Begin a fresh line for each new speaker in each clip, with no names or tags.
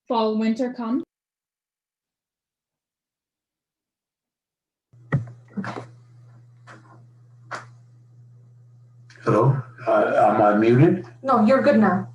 fall, winter comes.
Hello, am I muted?
No, you're good now.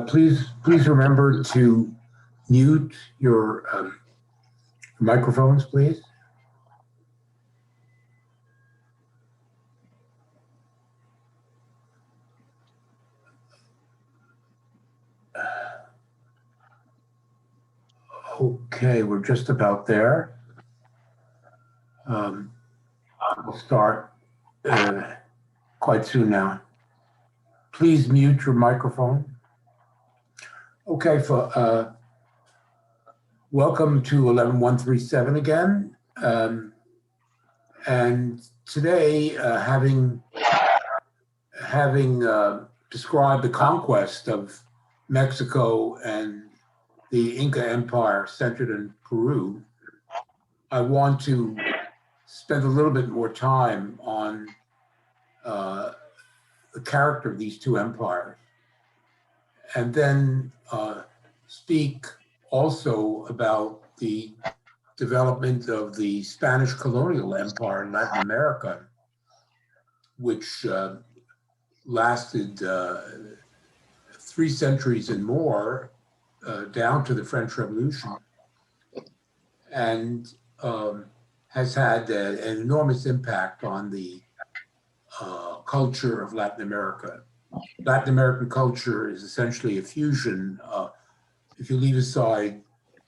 Please remember to mute your microphones, please. Okay, we're just about there. We'll start quite soon now. Please mute your microphone. Okay, welcome to 11137 again. And today, having described the conquest of Mexico and the Inca Empire centered in Peru, I want to spend a little bit more time on the character of these two empires, and then speak also about the development of the Spanish colonial empire in Latin America, which lasted 3 centuries and more, down to the French Revolution, and has had an enormous impact on the culture of Latin America. Latin American culture is essentially a fusion. If you leave aside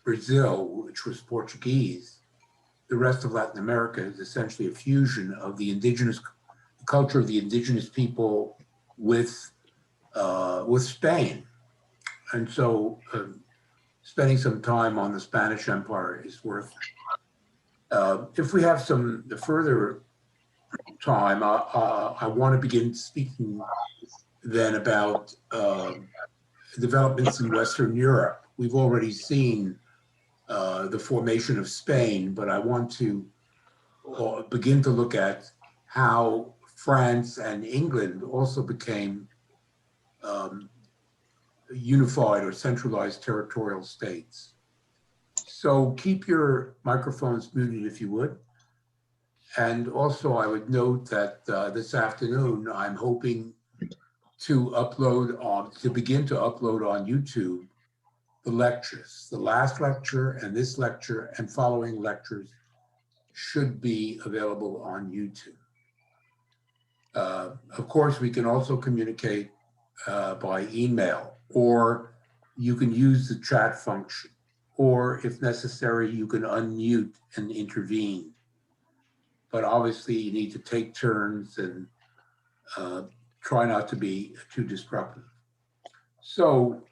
Brazil, which was Portuguese, the rest of Latin America is essentially a fusion of the culture of the indigenous people with Spain. And so spending some time on the Spanish Empire is worth it. If we have some further time, I want to begin speaking then about developments in Western Europe. We've already seen the formation of Spain, but I want to begin to look at how France and England also became unified or centralized territorial states. So keep your microphones muted if you would. And also I would note that this afternoon, I'm hoping to begin to upload on YouTube the lectures. The last lecture and this lecture and following lectures should be available on YouTube. Of course, we can also communicate by email, or you can use the chat function, or if necessary, you can unmute and intervene. But obviously you need to take turns and try not to be too disruptive. So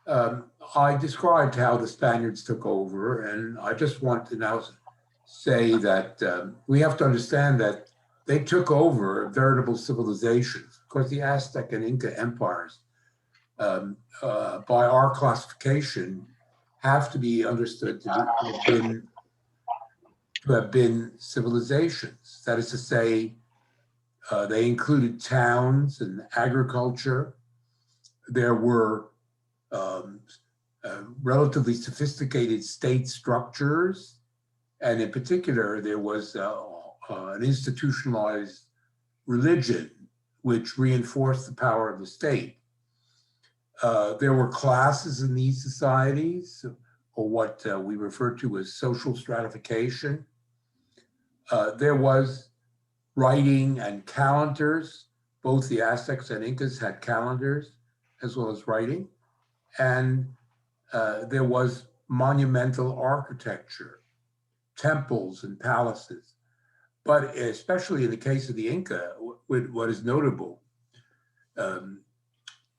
I described how the Spaniards took over, and I just want to now say that we have to understand that they took over veritable civilizations. Of course, the Aztec and Inca empires, by our classification, have to be understood to have been civilizations. That is to say, they included towns and agriculture. There were relatively sophisticated state structures, and in particular, there was an institutionalized religion which reinforced the power of the state. There were classes in these societies, or what we refer to as social stratification. There was writing and calendars. Both the Aztecs and Incas had calendars as well as writing. And there was monumental architecture, temples and palaces. But especially in the case of the Inca, what is notable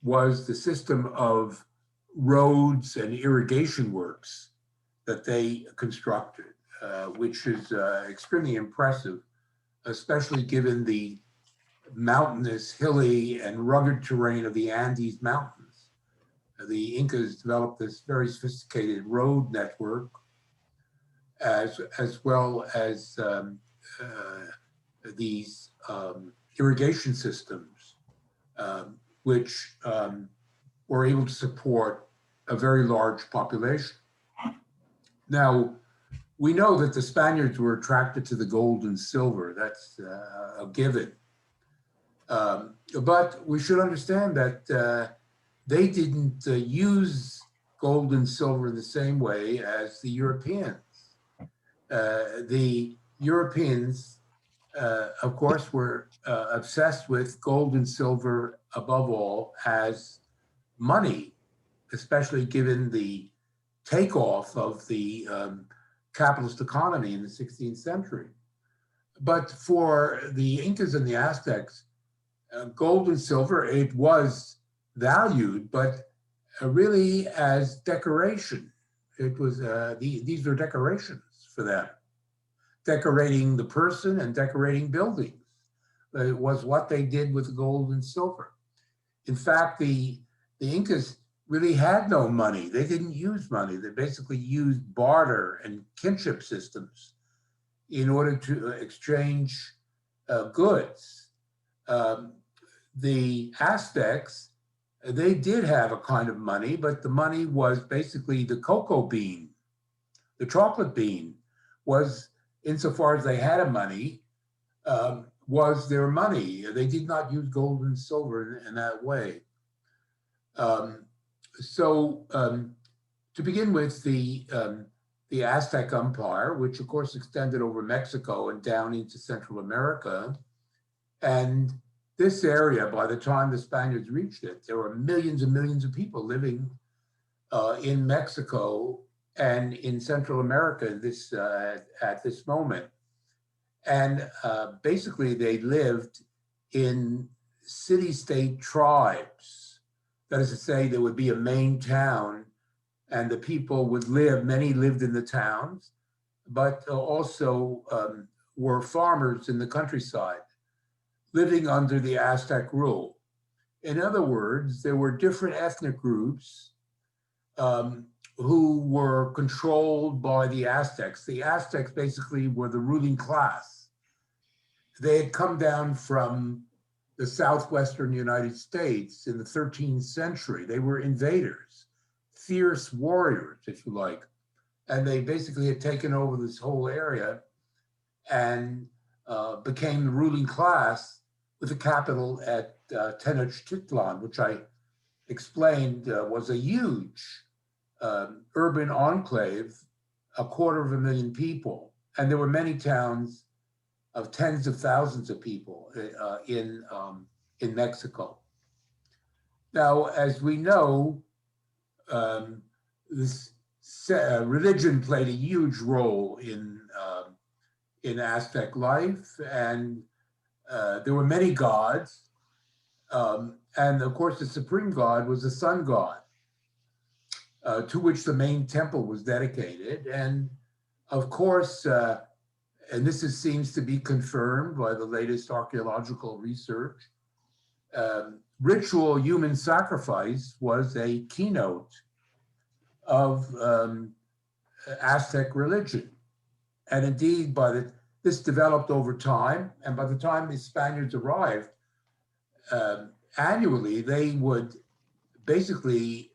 was the system of roads and irrigation works that they constructed, which is extremely impressive, especially given the mountainous, hilly, and rugged terrain of the Andes Mountains. The Incas developed this very sophisticated road network, as well as these irrigation systems, which were able to support a very large population. Now, we know that the Spaniards were attracted to the gold and silver. That's a given. But we should understand that they didn't use gold and silver in the same way as the Europeans. The Europeans, of course, were obsessed with gold and silver above all as money, especially given the takeoff of the capitalist economy in the 16th century. But for the Incas and the Aztecs, gold and silver, it was valued, but really as decoration. It was, these are decorations for them. Decorating the person and decorating buildings. It was what they did with gold and silver. In fact, the Incas really had no money. They didn't use money. They basically used barter and kinship systems in order to exchange goods. The Aztecs, they did have a kind of money, but the money was basically the cocoa bean. The chocolate bean was, insofar as they had a money, was their money. They did not use gold and silver in that way. Um, so to begin with, the Aztec Empire, which of course extended over Mexico and down into Central America. And this area, by the time the Spaniards reached it, there were millions and millions of people living in Mexico and in Central America at this moment. And basically, they lived in city-state tribes. That is to say, there would be a main town, and the people would live, many lived in the towns, but also were farmers in the countryside, living under the Aztec rule. In other words, there were different ethnic groups um, who were controlled by the Aztecs. The Aztecs basically were the ruling class. They had come down from the southwestern United States in the 13th century. They were invaders, fierce warriors, if you like. And they basically had taken over this whole area and became the ruling class with the capital at Tenochtitlan, which I explained was a huge urban enclave, 250,000 people. And there were many towns of tens of thousands of people in Mexico. Now, as we know, this religion played a huge role in Aztec life, and there were many gods, and of course, the supreme god was the sun god, to which the main temple was dedicated, and of course. And this seems to be confirmed by the latest archaeological research. Ritual human sacrifice was a keynote of Aztec religion. And indeed, this developed over time. And by the time the Spaniards arrived, annually, they would basically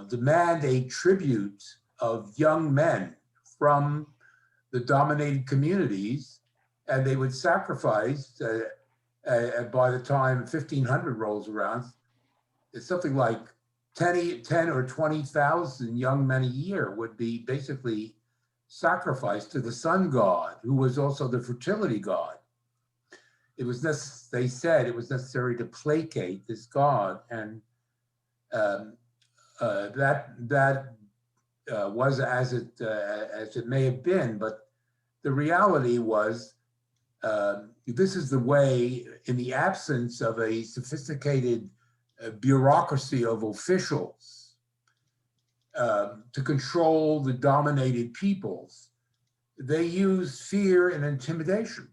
demand a tribute of young men from the dominated communities, and they would sacrifice, by the time 1500 rolls around, it's something like 10 or 20,000 young men a year would be basically sacrificed to the sun god, who was also the fertility god. It was they said it was necessary to placate this god, and that was as it may have been, but the reality was this is the way, in the absence of a sophisticated bureaucracy of officials to control the dominated peoples, they used fear and intimidation.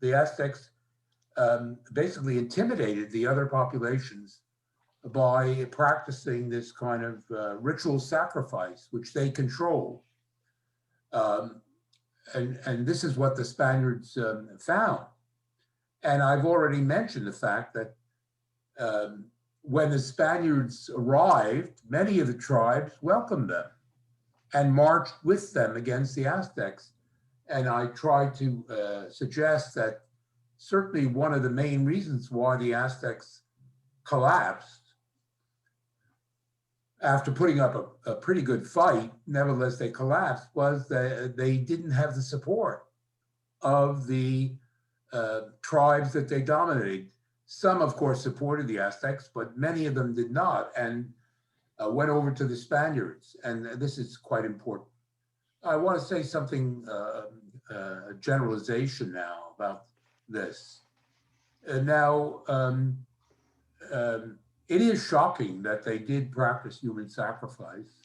The Aztecs basically intimidated the other populations by practicing this kind of ritual sacrifice, which they controlled. And this is what the Spaniards found. And I've already mentioned the fact that when the Spaniards arrived, many of the tribes welcomed them and marched with them against the Aztecs. And I tried to suggest that certainly one of the main reasons why the Aztecs collapsed, after putting up a pretty good fight, nevertheless they collapsed, was that they didn't have the support of the tribes that they dominated. Some, of course, supported the Aztecs, but many of them did not, and went over to the Spaniards. And this is quite important. I want to say something, a generalization now about this. It is shocking that they did practice human sacrifice,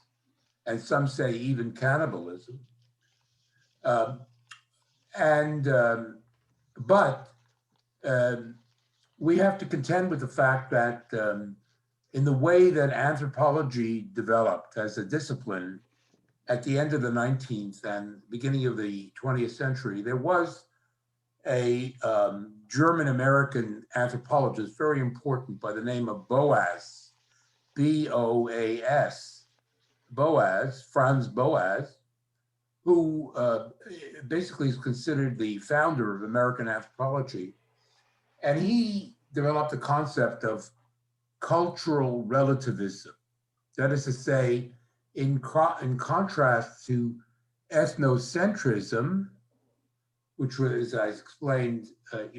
and some say even cannibalism. But we have to contend with the fact that in the way that anthropology developed as a discipline at the end of the 19th and beginning of the 20th century, there was a German-American anthropologist, very important, by the name of Boas, B-O-A-S, Boas, Franz Boas, who basically is considered the founder of American anthropology. And he developed the concept of cultural relativism. That is to say, in contrast to ethnocentrism, which was, as I explained,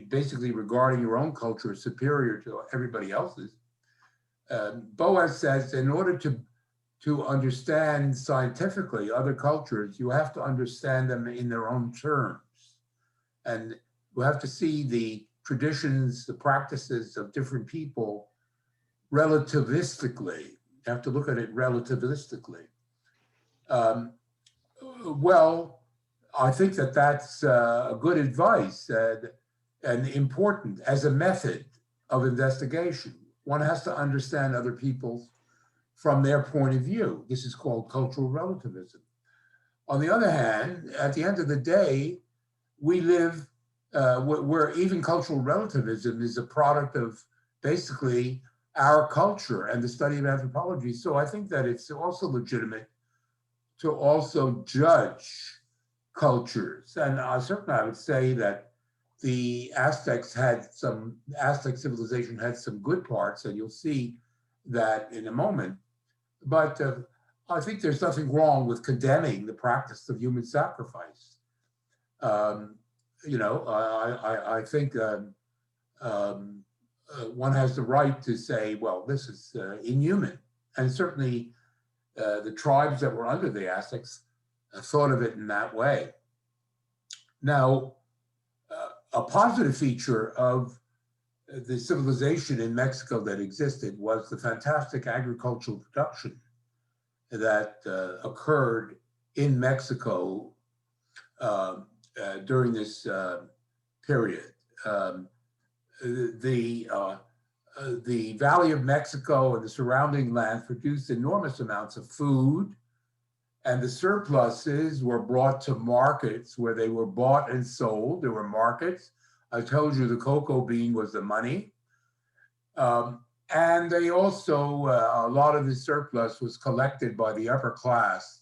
basically regarding your own culture as superior to everybody else's. Boas says, in order to understand scientifically other cultures, you have to understand them in their own terms. And you have to see the traditions, the practices of different people relativistically. You have to look at it relativistically. Um, well, I think that that's good advice and important as a method of investigation. One has to understand other people's from their point of view. This is called cultural relativism. On the other hand, at the end of the day, we live where even cultural relativism is a product of basically our culture and the study of anthropology. So I think that it's also legitimate to also judge cultures. And certainly I would say that the Aztec civilization had some good parts, and you'll see that in a moment. But I think there's nothing wrong with condemning the practice of human sacrifice. Um, I think one has the right to say, well, this is inhuman. And certainly the tribes that were under the Aztecs thought of it in that way. Now, a positive feature of the civilization in Mexico that existed was the fantastic agricultural production that occurred in Mexico during this period. The Valley of Mexico and the surrounding lands produced enormous amounts of food, and the surpluses were brought to markets where they were bought and sold. There were markets. I told you the cocoa bean was the money. And they also, a lot of the surplus was collected by the upper class.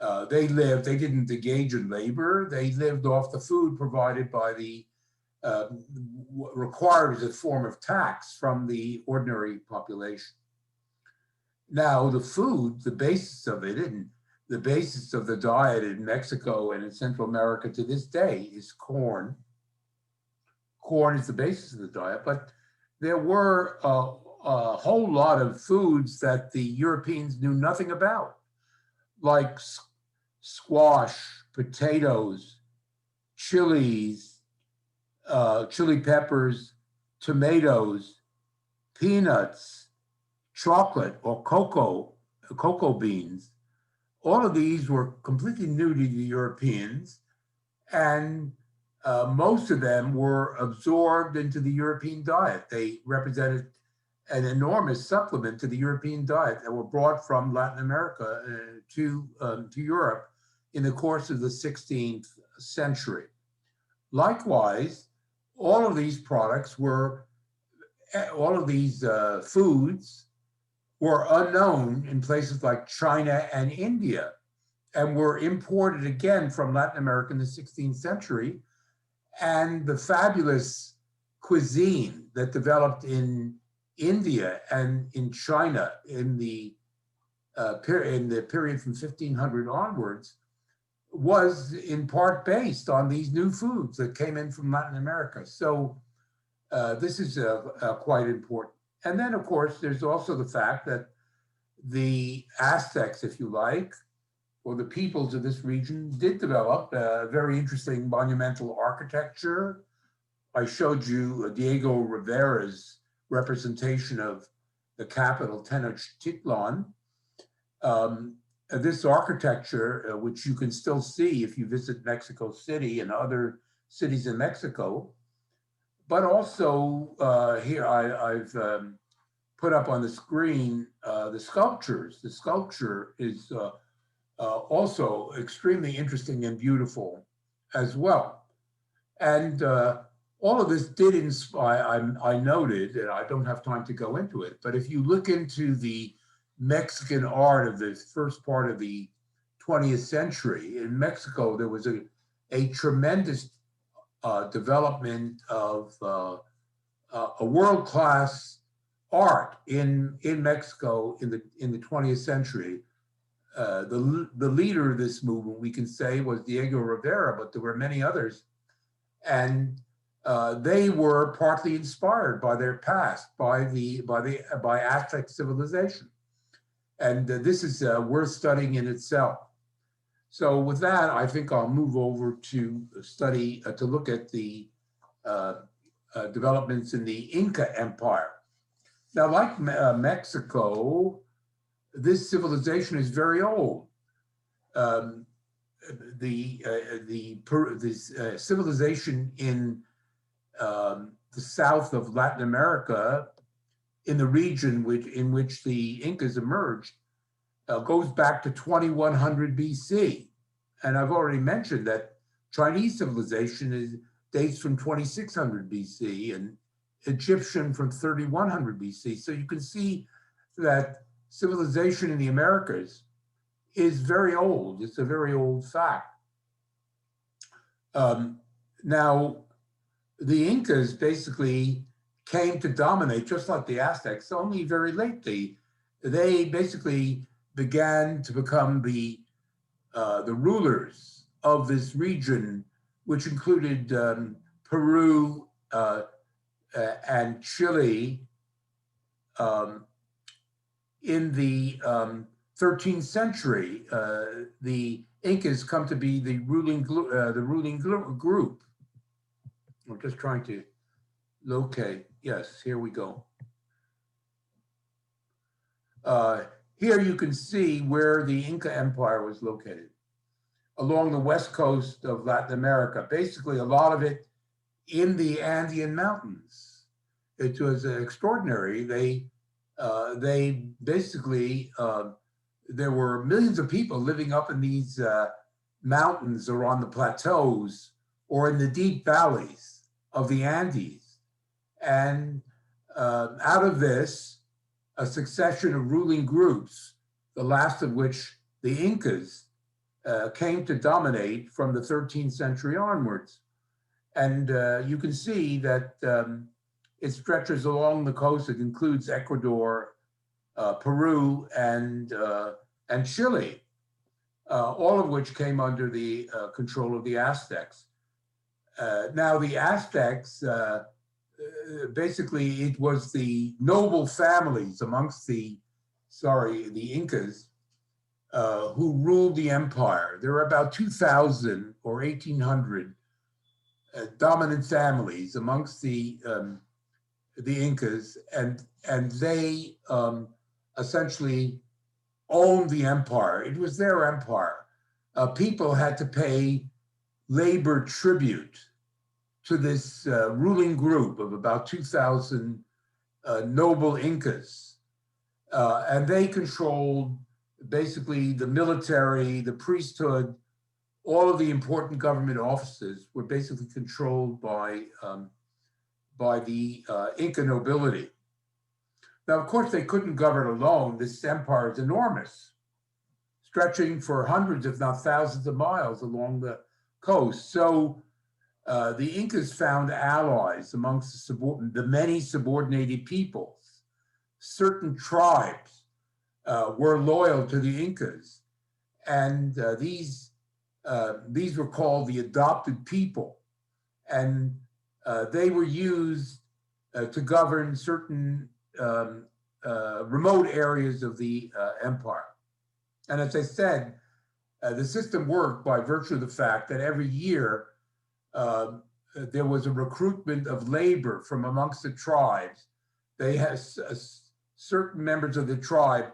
They didn't engage in labor. They lived off the food provided by the, required as a form of tax from the ordinary population. Now, the food, the basis of it, and the basis of the diet in Mexico and in Central America to this day is corn. Corn is the basis of the diet, but there were a whole lot of foods that the Europeans knew nothing about, like squash, potatoes, chilies, chili peppers, tomatoes, peanuts, chocolate or cocoa beans. All of these were completely new to the Europeans, and most of them were absorbed into the European diet. They represented an enormous supplement to the European diet that were brought from Latin America to Europe in the course of the 16th century. Likewise, all of these foods were unknown in places like China and India, and were imported again from Latin America in the 16th century. And the fabulous cuisine that developed in India and in China in the period from 1500 onwards was in part based on these new foods that came in from Latin America. So this is quite important. And then, of course, there's also the fact that the Aztecs, if you like, or the peoples of this region did develop very interesting monumental architecture. I showed you Diego Rivera's representation of the capital, Tenochtitlan. This architecture, which you can still see if you visit Mexico City and other cities in Mexico, but also here I've put up on the screen the sculptures. The sculpture is also extremely interesting and beautiful as well. And all of this did inspire, I noted, and I don't have time to go into it, but if you look into the Mexican art of the first part of the 20th century, in Mexico, there was a tremendous development of a world-class art in Mexico in the 20th century. The leader of this movement, we can say, was Diego Rivera, but there were many others, and they were partly inspired by their past, by Aztec civilization, and this is worth studying in itself. So with that, I think I'll move over to study to look at the developments in the Inca Empire. Now, like Mexico, this civilization is very old. This civilization in the south of Latin America, in the region in which the Incas emerged, goes back to 2100 BC. And I've already mentioned that Chinese civilization dates from 2600 BC and Egyptian from 3100 BC. So you can see that civilization in the Americas is very old. It's a very old fact. Now, the Incas basically came to dominate, just like the Aztecs, only very lately. They basically began to become the rulers of this region, which included Peru and Chile in the 13th century. The Incas come to be the ruling group. I'm just trying to locate. Yes, here we go. Here you can see where the Inca Empire was located, along the west coast of Latin America. Basically, a lot of it in the Andean Mountains. It was extraordinary. They basically, there were millions of people living up in these mountains or on the plateaus or in the deep valleys of the Andes. And out of this, a succession of ruling groups, the last of which, the Incas, came to dominate from the 13th century onwards. And you can see that it stretches along the coast. It includes Ecuador, Peru, and Chile, all of which came under the control of the Aztecs. Now, the Aztecs, basically, it was the noble families amongst the Incas who ruled the empire. There were about 2,000 or 1,800 dominant families amongst the Incas, and they essentially owned the empire. It was their empire. People had to pay labor tribute to this ruling group of about 2,000 noble Incas. And they controlled basically the military, the priesthood, all of the important government offices were basically controlled by the Inca nobility. Now, of course, they couldn't govern alone. This empire is enormous, stretching for hundreds, if not thousands of miles along the coast. So the Incas found allies amongst the many subordinated peoples. Certain tribes were loyal to the Incas, and these were called the adopted people, and they were used to govern certain remote areas of the empire. And as I said, the system worked by virtue of the fact that every year there was a recruitment of labor from amongst the tribes. They had certain members of the tribe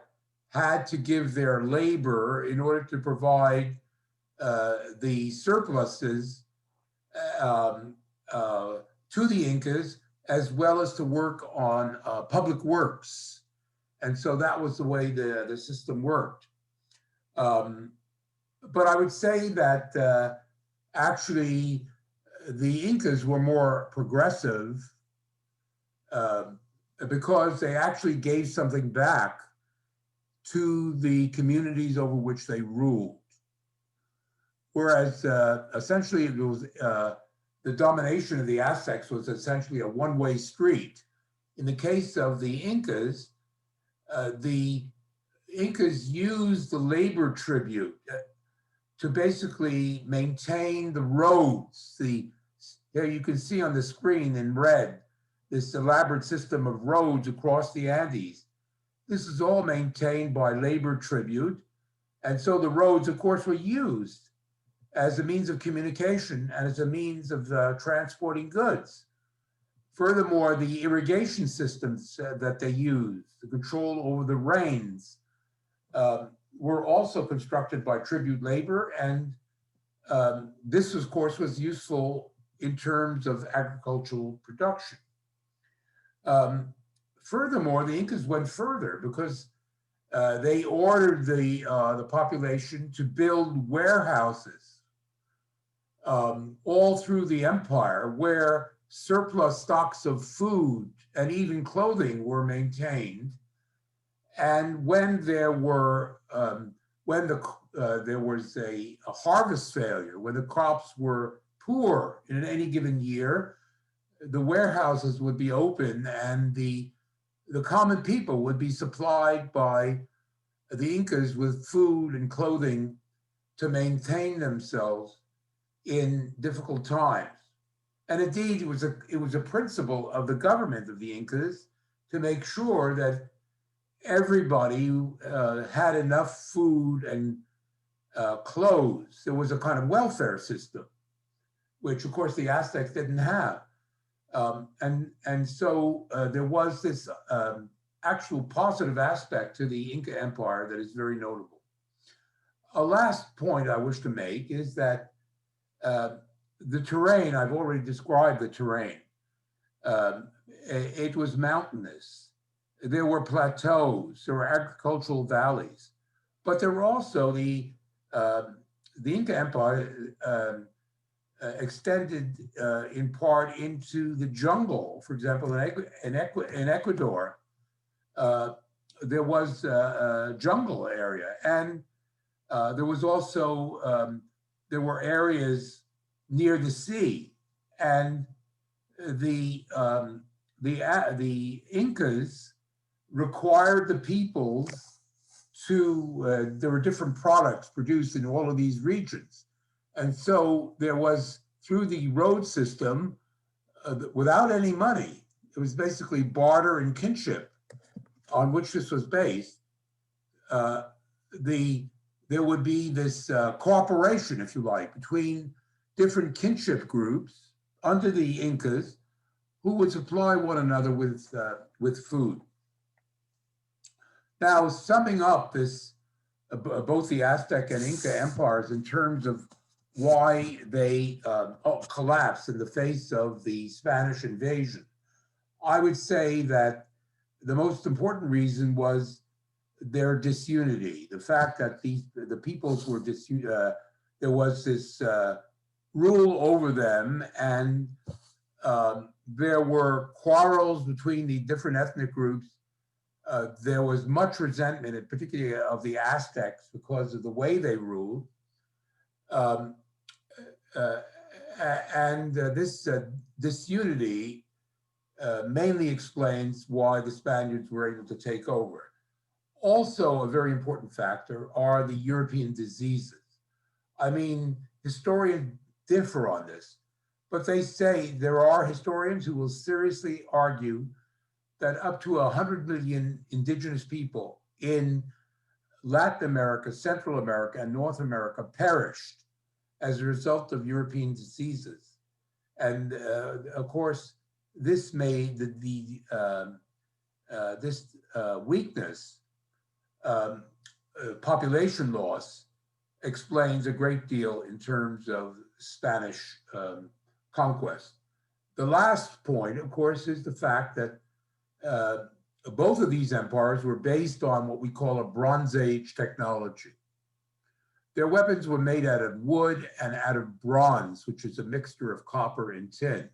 had to give their labor in order to provide the surpluses to the Incas, as well as to work on public works. And so that was the way the system worked. But I would say that actually the Incas were more progressive because they actually gave something back to the communities over which they ruled. Whereas essentially it was the domination of the Aztecs was essentially a one-way street. In the case of the Incas used the labor tribute to basically maintain the roads. There you can see on the screen in red, this elaborate system of roads across the Andes. This is all maintained by labor tribute. And so the roads, of course, were used as a means of communication and as a means of transporting goods. Furthermore, the irrigation systems that they used, the control over the rains, were also constructed by tribute labor. And this, of course, was useful in terms of agricultural production. Furthermore, the Incas went further because they ordered the population to build warehouses all through the empire where surplus stocks of food and even clothing were maintained. And when there was a harvest failure, when the crops were poor in any given year, the warehouses would be open and the common people would be supplied by the Incas with food and clothing to maintain themselves in difficult times. And indeed, it was a principle of the government of the Incas to make sure that everybody had enough food and clothes. There was a kind of welfare system, which of course the Aztecs didn't have. And so there was this actual positive aspect to the Inca Empire that is very notable. A last point I wish to make is that the terrain, I've already described the terrain. It was mountainous. There were plateaus, there were agricultural valleys, but there were also the Inca Empire extended in part into the jungle. For example, in Ecuador, there was a jungle area, and there was also there were areas near the sea, and the Incas required the peoples to. There were different products produced in all of these regions. And so there was, through the road system, without any money, it was basically barter and kinship on which this was based. There would be this cooperation, if you like, between different kinship groups under the Incas who would supply one another with food. Now, summing up this, both the Aztec and Inca empires in terms of why they collapsed in the face of the Spanish invasion, I would say that the most important reason was their disunity. The fact that the peoples were there was this rule over them, and there were quarrels between the different ethnic groups. There was much resentment, particularly of the Aztecs, because of the way they ruled. This disunity mainly explains why the Spaniards were able to take over. Also, a very important factor are the European diseases. I mean, historians differ on this, but they say there are historians who will seriously argue that up to 100 million indigenous people in Latin America, Central America, and North America perished as a result of European diseases. And of course, this made this weakness, population loss, explains a great deal in terms of Spanish conquest. The last point, of course, is the fact that both of these empires were based on what we call a Bronze Age technology. Their weapons were made out of wood and out of bronze, which is a mixture of copper and tin.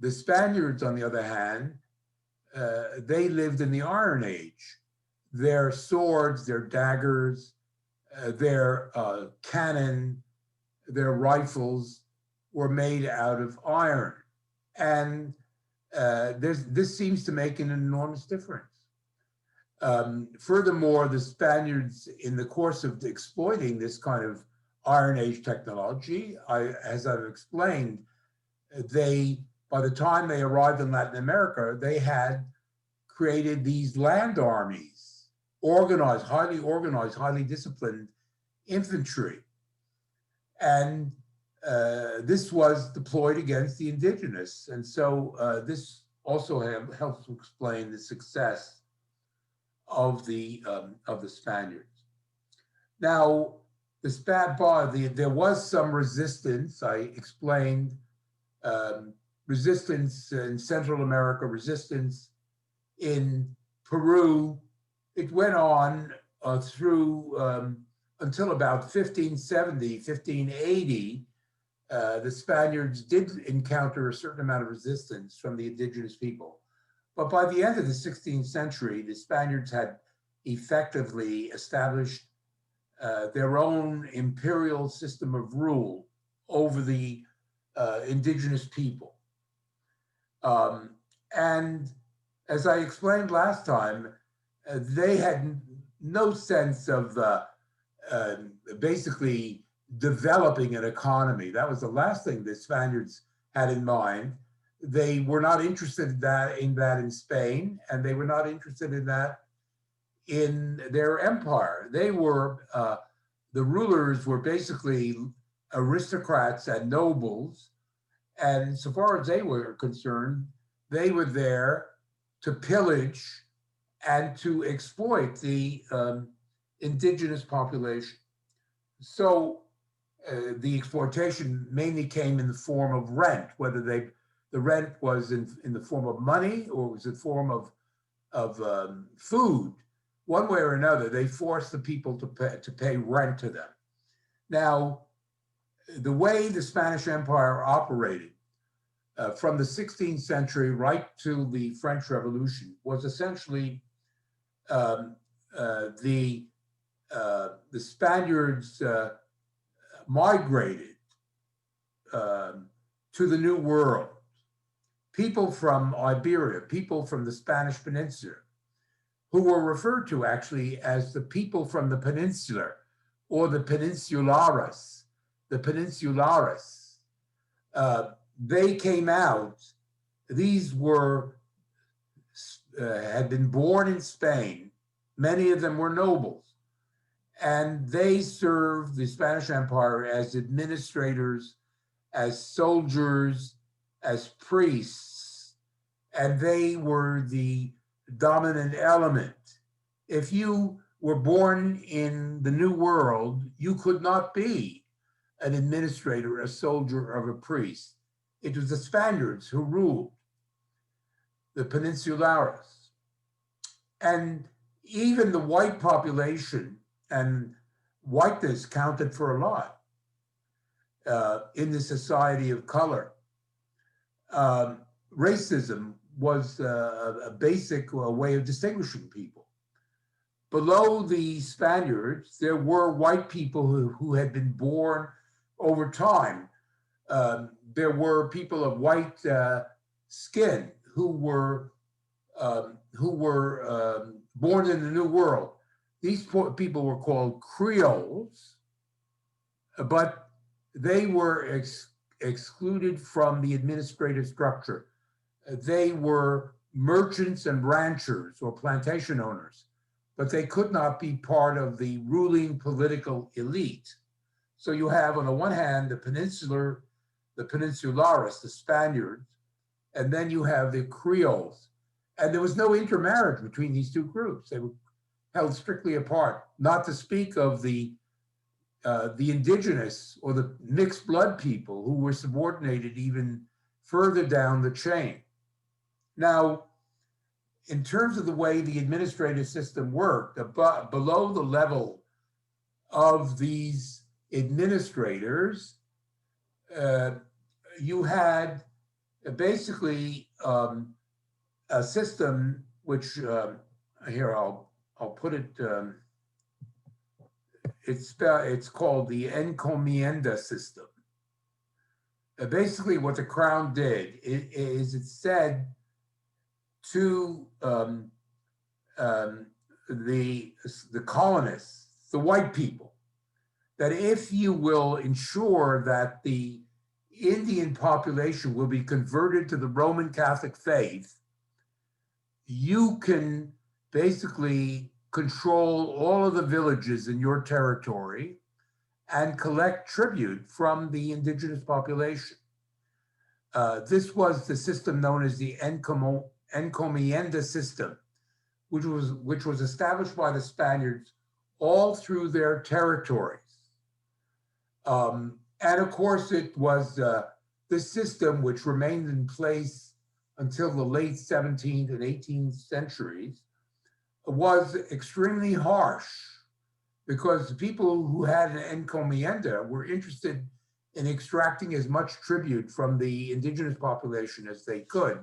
The Spaniards, on the other hand, they lived in the Iron Age. Their swords, their daggers, their cannon, their rifles were made out of iron. And this seems to make an enormous difference. Furthermore, the Spaniards, in the course of exploiting this kind of Iron Age technology, as I've explained, by the time they arrived in Latin America, they had created these land armies, organized, highly disciplined infantry. And this was deployed against the indigenous. And so this also helps to explain the success of the Spaniards. Now, there was some resistance. I explained resistance in Central America, resistance in Peru. It went on through until about 1570, 1580. The Spaniards did encounter a certain amount of resistance from the indigenous people. But by the end of the 16th century, the Spaniards had effectively established their own imperial system of rule over the indigenous people. And as I explained last time, they had no sense of basically developing an economy. That was the last thing the Spaniards had in mind. They were not interested in that in Spain, and they were not interested in that in their empire. They were, the rulers were basically aristocrats and nobles, and so far as they were concerned, they were there to pillage and to exploit the indigenous population. So the exploitation mainly came in the form of rent, whether the rent was in the form of money or was in the form of food. One way or another, they forced the people to pay rent to them. Now, the way the Spanish Empire operated from the 16th century right to the French Revolution was essentially the Spaniards migrated to the New World. People from Iberia, people from the Spanish Peninsula, who were referred to actually as the people from the peninsula or the peninsulares. The peninsulares. They came out. These were had been born in Spain. Many of them were nobles, and they served the Spanish Empire as administrators, as soldiers, as priests, and they were the dominant element. If you were born in the New World, you could not be an administrator, a soldier, or a priest. It was the Spaniards who ruled, the peninsulares. And even the white population, and whiteness counted for a lot in the society of color. Racism was a basic way of distinguishing people. Below the Spaniards, there were white people who had been born over time. There were people of white skin who were born in the New World. These people were called Creoles, but they were excluded from the administrative structure. They were merchants and ranchers or plantation owners, but they could not be part of the ruling political elite. So you have, on the one hand, the peninsulares, the Spaniards, and then you have the Creoles. And there was no intermarriage between these two groups. They were held strictly apart, not to speak of the indigenous or the mixed blood people who were subordinated even further down the chain. Now, in terms of the way the administrative system worked, below the level of these administrators, you had basically a system which, here I'll put it, it's called the encomienda system. Basically what the crown did is it said to um, the colonists, the white people, that if you will ensure that the Indian population will be converted to the Roman Catholic faith, you can basically control all of the villages in your territory and collect tribute from the indigenous population. This was the system known as the encomienda system, which was established by the Spaniards all through their territories. And of course, it was this system which remained in place until the late 17th and 18th centuries, was extremely harsh, because the people who had an encomienda were interested in extracting as much tribute from the indigenous population as they could.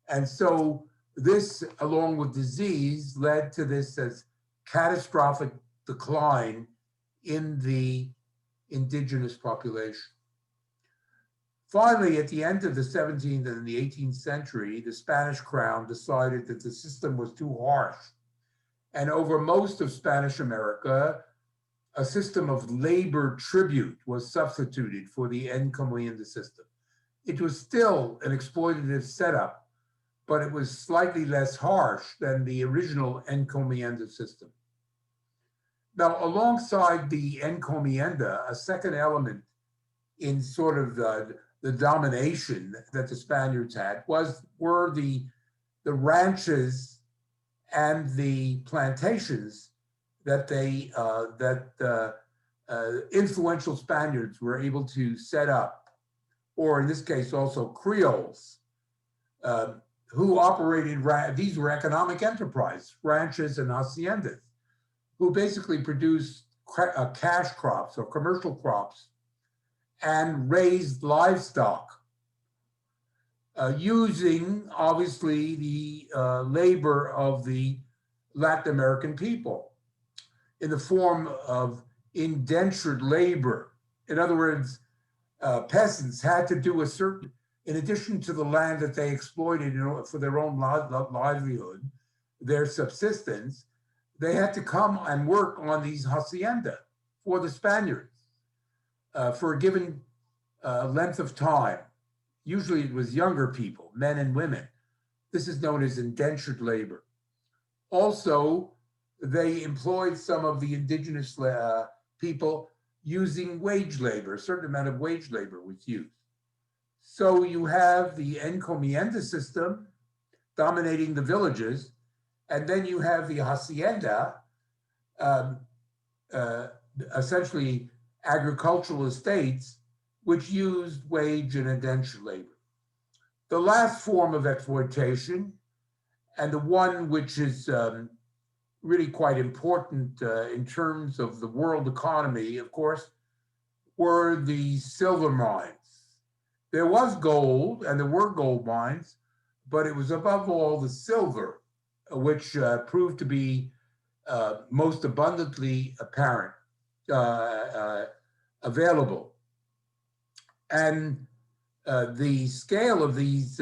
And so this, along with disease, led to this as catastrophic decline in the indigenous population. Finally, at the end of the 17th and the 18th century, the Spanish crown decided that the system was too harsh. And over most of Spanish America, a system of labor tribute was substituted for the encomienda system. It was still an exploitative setup, but it was slightly less harsh than the original encomienda system. Now, alongside the encomienda, a second element in sort of the domination that the Spaniards had were the ranches and the plantations that influential Spaniards were able to set up, or in this case also Creoles, who operated, these were economic enterprise, ranches and haciendas, who basically produced cash crops or commercial crops and raised livestock, using obviously the labor of the Latin American people in the form of indentured labor. In other words, peasants had to do a certain, in addition to the land that they exploited for their own livelihood, their subsistence, they had to come and work on these hacienda for the Spaniards for a given length of time. Usually it was younger people, men and women. This is known as indentured labor. Also, they employed some of the indigenous people using wage labor. A certain amount of wage labor was used. So you have the encomienda system dominating the villages, and then you have the hacienda, essentially agricultural estates, which used wage and indentured labor. The last form of exploitation, and the one which is really quite important in terms of the world economy, of course, were the silver mines. There was gold and there were gold mines, but it was above all the silver, which proved to be most abundantly apparent, available. And the scale of these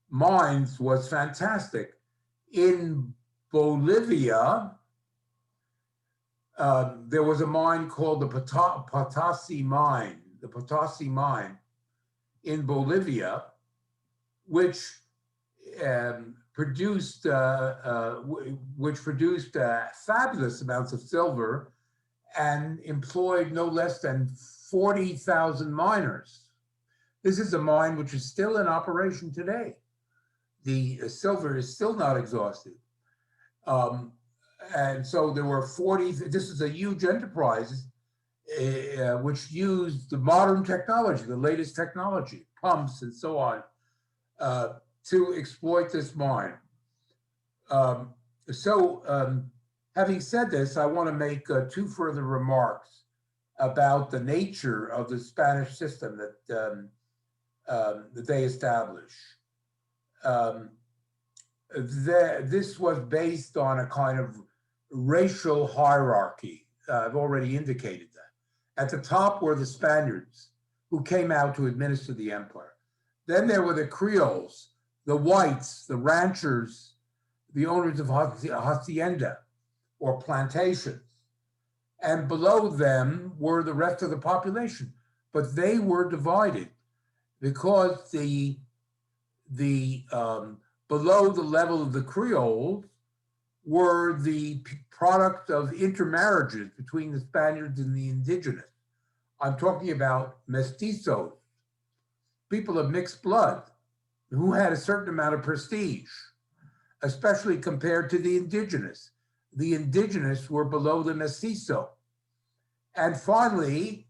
mines was fantastic. In Bolivia, there was a mine called the Potassi mine in Bolivia, which produced fabulous amounts of silver and employed no less than 40,000 miners. This is a mine which is still in operation today. The silver is still not exhausted. And so there were 40, this is a huge enterprise which used the modern technology, the latest technology, pumps and so on, to exploit this mine. Having said this, I want to make two further remarks about the nature of the Spanish system that they established. This was based on a kind of racial hierarchy. I've already indicated that. At the top were the Spaniards, who came out to administer the empire. Then there were the Creoles, the whites, the ranchers, the owners of hacienda or plantations. And below them were the rest of the population. But they were divided because the below the level of the Creoles were the product of intermarriages between the Spaniards and the indigenous. I'm talking about mestizos, people of mixed blood who had a certain amount of prestige, especially compared to the indigenous. The indigenous were below the mestizo. And finally,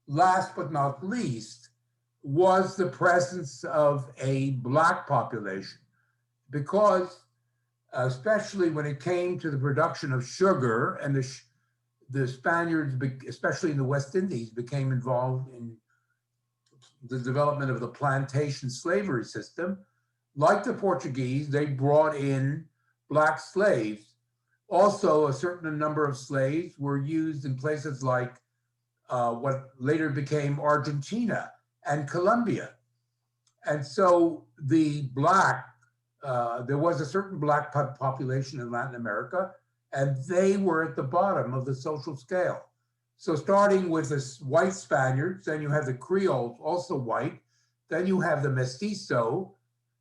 last but not least, was the presence of a Black population, because especially when it came to the production of sugar, and the Spaniards, especially in the West Indies, became involved in the development of the plantation slavery system. Like the Portuguese, they brought in Black slaves. Also, a certain number of slaves were used in places like what later became Argentina and Colombia. And so the Black, there was a certain Black population in Latin America, and they were at the bottom of the social scale. So starting with the white Spaniards, then you have the Creoles, also white, then you have the mestizo,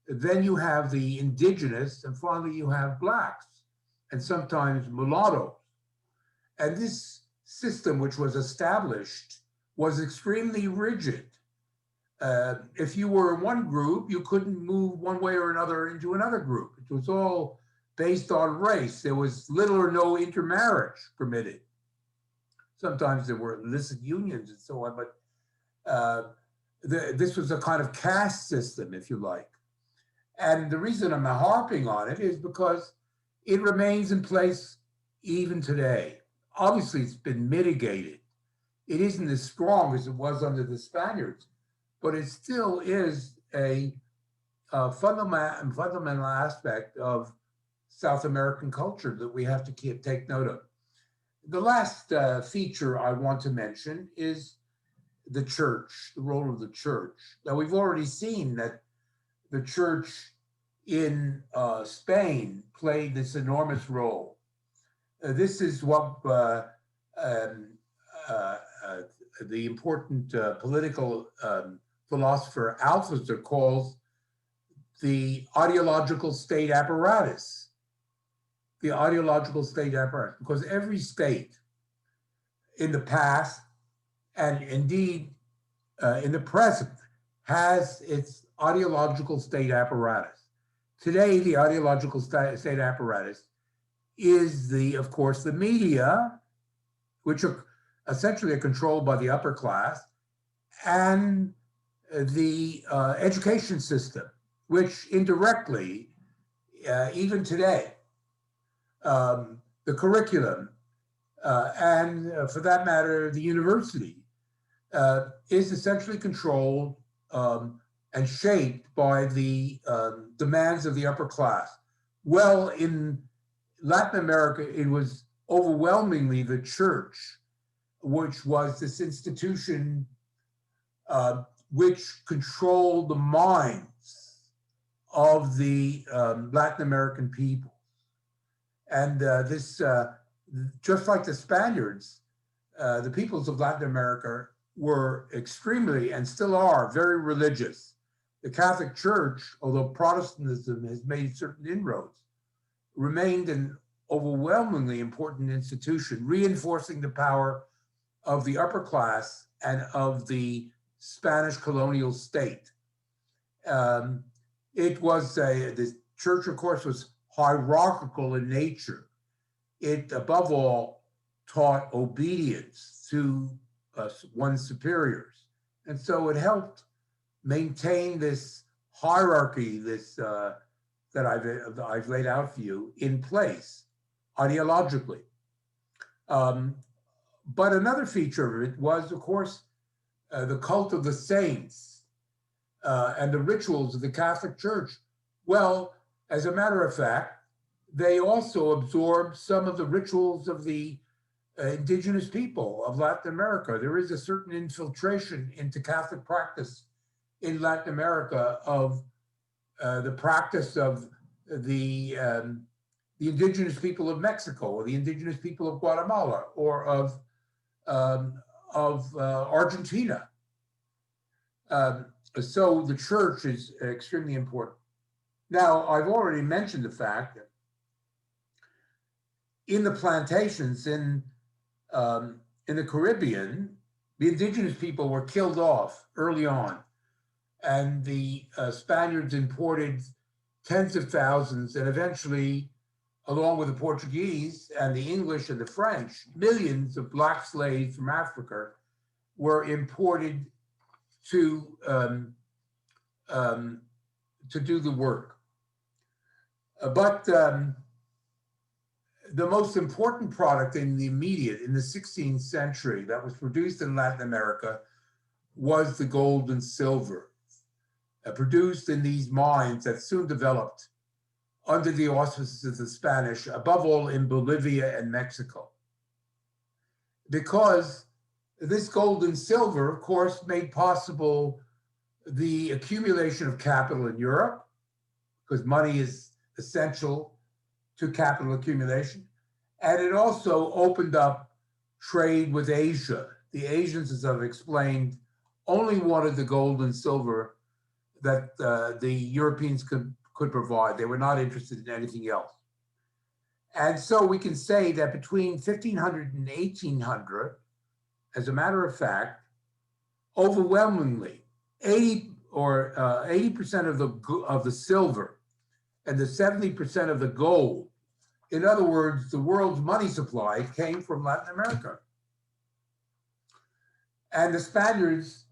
then you have the indigenous, and finally you have Blacks, and sometimes mulattoes. And this system, which was established, was extremely rigid. If you were in one group, you couldn't move one way or another into another group. It was all based on race. There was little or no intermarriage permitted. Sometimes there were illicit unions and so on, but this was a kind of caste system, if you like. And the reason I'm harping on it is because it remains in place even today. Obviously, it's been mitigated. It isn't as strong as it was under the Spaniards, but it still is a fundamental aspect of South American culture that we have to take note of. The last feature I want to mention is the church, the role of the church. Now, we've already seen that the church in Spain played this enormous role. This is what the important political philosopher Althusser calls the ideological state apparatus. The ideological state apparatus, because every state in the past and indeed in the present has its ideological state apparatus. Today, the ideological state apparatus is of course, the media, which are essentially controlled by the upper class, and the education system, which indirectly, even today, the curriculum, and for that matter, the university, is essentially controlled and shaped by the demands of the upper class. Well, in Latin America, it was overwhelmingly the church, which was this institution which controlled the minds of the Latin American people. And this, just like the Spaniards, the peoples of Latin America were extremely, and still are, very religious. The Catholic Church, although Protestantism has made certain inroads, remained an overwhelmingly important institution, reinforcing the power of the upper class and of the Spanish colonial state. It was the church, of course, was hierarchical in nature. It, above all, taught obedience to one's superiors. And so it helped maintain this hierarchy, this that I've laid out for you, in place ideologically. But another feature of it was, of course, the cult of the saints and the rituals of the Catholic Church. Well, as a matter of fact, they also absorbed some of the rituals of the indigenous people of Latin America. There is a certain infiltration into Catholic practice in Latin America of the practice of the um, the indigenous people of Mexico, or the indigenous people of Guatemala, or um, of Argentina. Um, so the church is extremely important. Now, I've already mentioned the fact that in the plantations in the Caribbean, the indigenous people were killed off early on, and the Spaniards imported tens of thousands, and eventually, along with the Portuguese and the English and the French, millions of black slaves from Africa were imported to um, to do the work. But the most important product in the 16th century, that was produced in Latin America was the gold and silver, produced in these mines that soon developed under the auspices of the Spanish, above all in Bolivia and Mexico. Because this gold and silver, of course, made possible the accumulation of capital in Europe, because money is essential to capital accumulation. And it also opened up trade with Asia. The Asians, as I've explained, only wanted the gold and silver that the Europeans could provide. They were not interested in anything else. And so we can say that between 1500 and 1800, as a matter of fact, overwhelmingly, 80% of the silver and the 70% of the gold, in other words, the world's money supply, came from Latin America. And the Spaniards,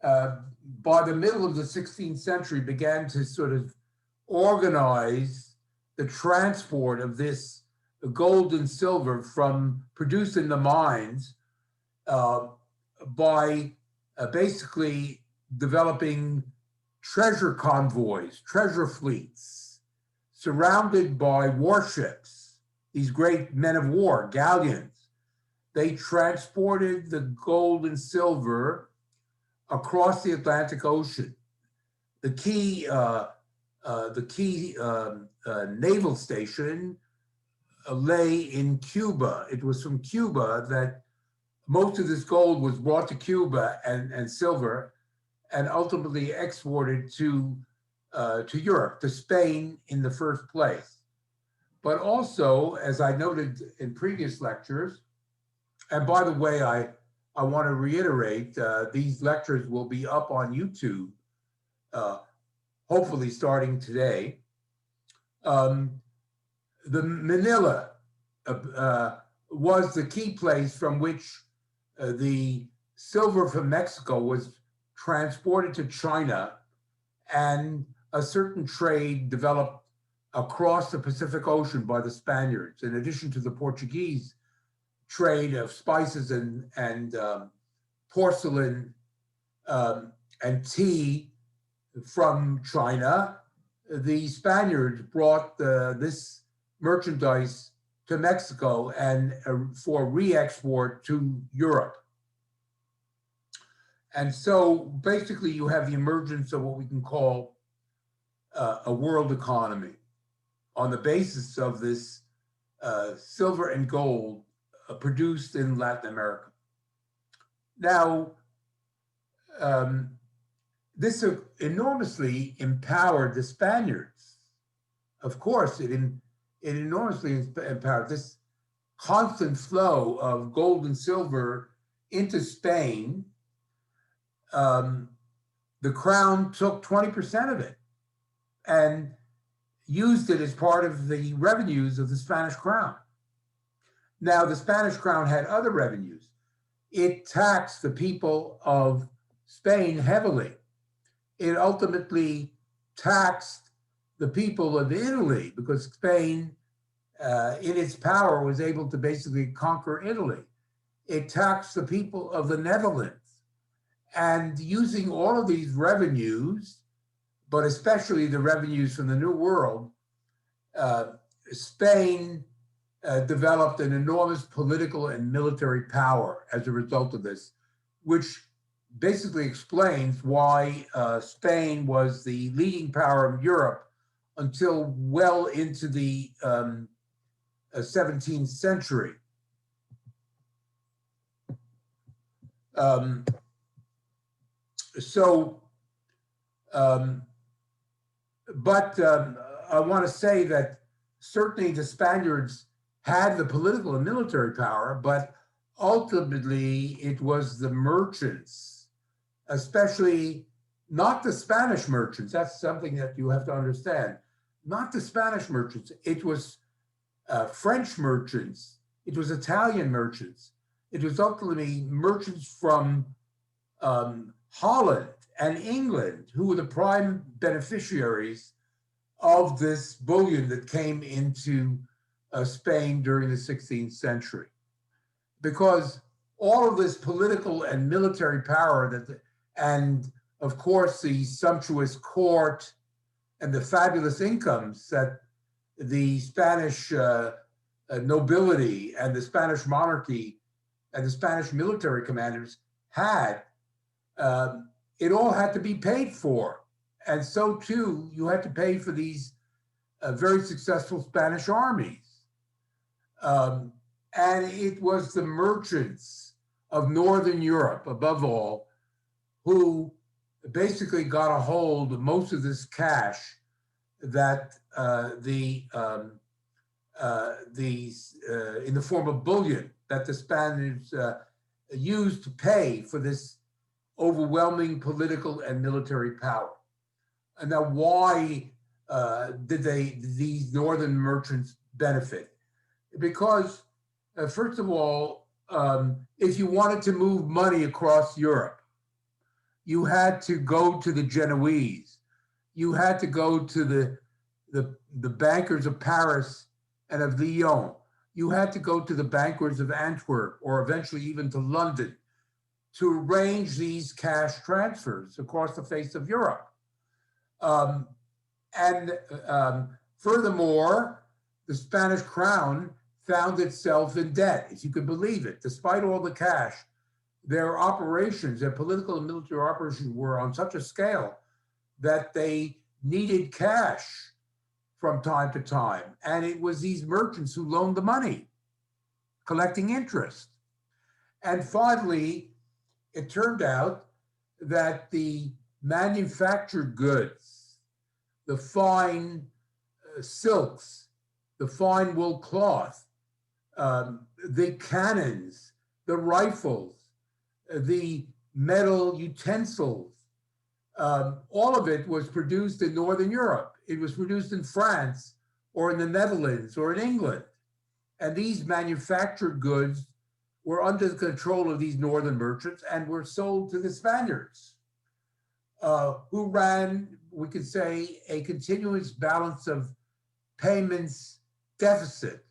by the middle of the 16th century, began to sort of organize the transport of this gold and silver from produced in the mines by basically developing treasure convoys, treasure fleets, surrounded by warships, these great men of war, galleons. They transported the gold and silver across the Atlantic Ocean. The key naval station lay in Cuba. It was from Cuba that most of this gold was brought to Cuba and silver, and ultimately exported to Europe, to Spain in the first place. But also, as I noted in previous lectures, and by the way, I want to reiterate, these lectures will be up on YouTube, hopefully starting today. The Manila was the key place from which the silver from Mexico was transported to China, and a certain trade developed across the Pacific Ocean by the Spaniards, in addition to the Portuguese trade of spices and porcelain and tea from China. The Spaniards brought this merchandise to Mexico and for re-export to Europe. And so basically you have the emergence of what we can call a world economy on the basis of this silver and gold produced in Latin America. Now, this enormously empowered the Spaniards. Of course, it enormously empowered this constant flow of gold and silver into Spain. The crown took 20% of it and used it as part of the revenues of the Spanish crown. Now, the Spanish crown had other revenues. It taxed the people of Spain heavily. It ultimately taxed the people of Italy, because Spain, in its power, was able to basically conquer Italy. It taxed the people of the Netherlands. And using all of these revenues, but especially the revenues from the New World, Spain developed an enormous political and military power as a result of this, which basically explains why Spain was the leading power of Europe until well into the 17th century. Um, so, but I want to say that certainly the Spaniards had the political and military power, but ultimately it was the merchants, especially not the Spanish merchants. That's something that you have to understand. Not the Spanish merchants. It was French merchants. It was Italian merchants. It was ultimately merchants from Holland and England who were the prime beneficiaries of this bullion that came into Spain during the 16th century. Because all of this political and military power and of course the sumptuous court and the fabulous incomes that the Spanish nobility and the Spanish monarchy and the Spanish military commanders had, it all had to be paid for. And so too, you had to pay for these very successful Spanish armies. And it was the merchants of Northern Europe, above all, who basically got a hold of most of this cash that in the form of bullion that the Spaniards used to pay for this overwhelming political and military power. And now, why did these northern merchants benefit? Because, first of all, if you wanted to move money across Europe, you had to go to the Genoese. You had to go to the bankers of Paris and of Lyon. You had to go to the bankers of Antwerp, or eventually even to London, to arrange these cash transfers across the face of Europe. Furthermore, the Spanish crown found itself in debt, if you could believe it. Despite all the cash, their operations, their political and military operations were on such a scale that they needed cash from time to time. And it was these merchants who loaned the money, collecting interest. And finally, it turned out that the manufactured goods, the fine silks, the fine wool cloth, the cannons, the rifles, the metal utensils, all of it was produced in Northern Europe. It was produced in France or in the Netherlands or in England. And these manufactured goods were under the control of these northern merchants and were sold to the Spaniards, who ran, we could say, a continuous balance of payments deficit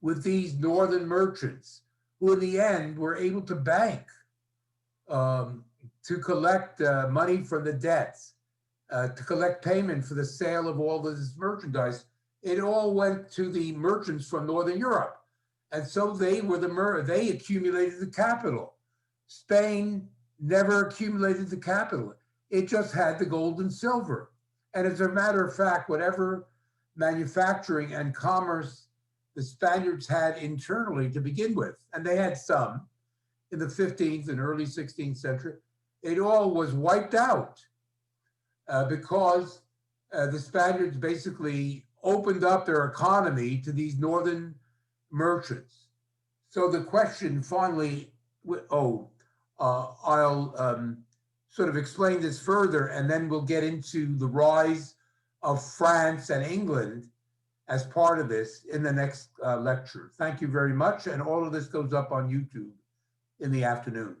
with these northern merchants, who in the end were able to bank to collect money from the debts, to collect payment for the sale of all this merchandise. It all went to the merchants from Northern Europe. And so they accumulated the capital. Spain never accumulated the capital. It just had the gold and silver. And as a matter of fact, whatever manufacturing and commerce the Spaniards had internally to begin with, and they had some in the 15th and early 16th century, it all was wiped out because the Spaniards basically opened up their economy to these northern merchants. So the question finally, I'll sort of explain this further, and then we'll get into the rise of France and England as part of this in the next lecture. Thank you very much. And all of this goes up on YouTube in the afternoon.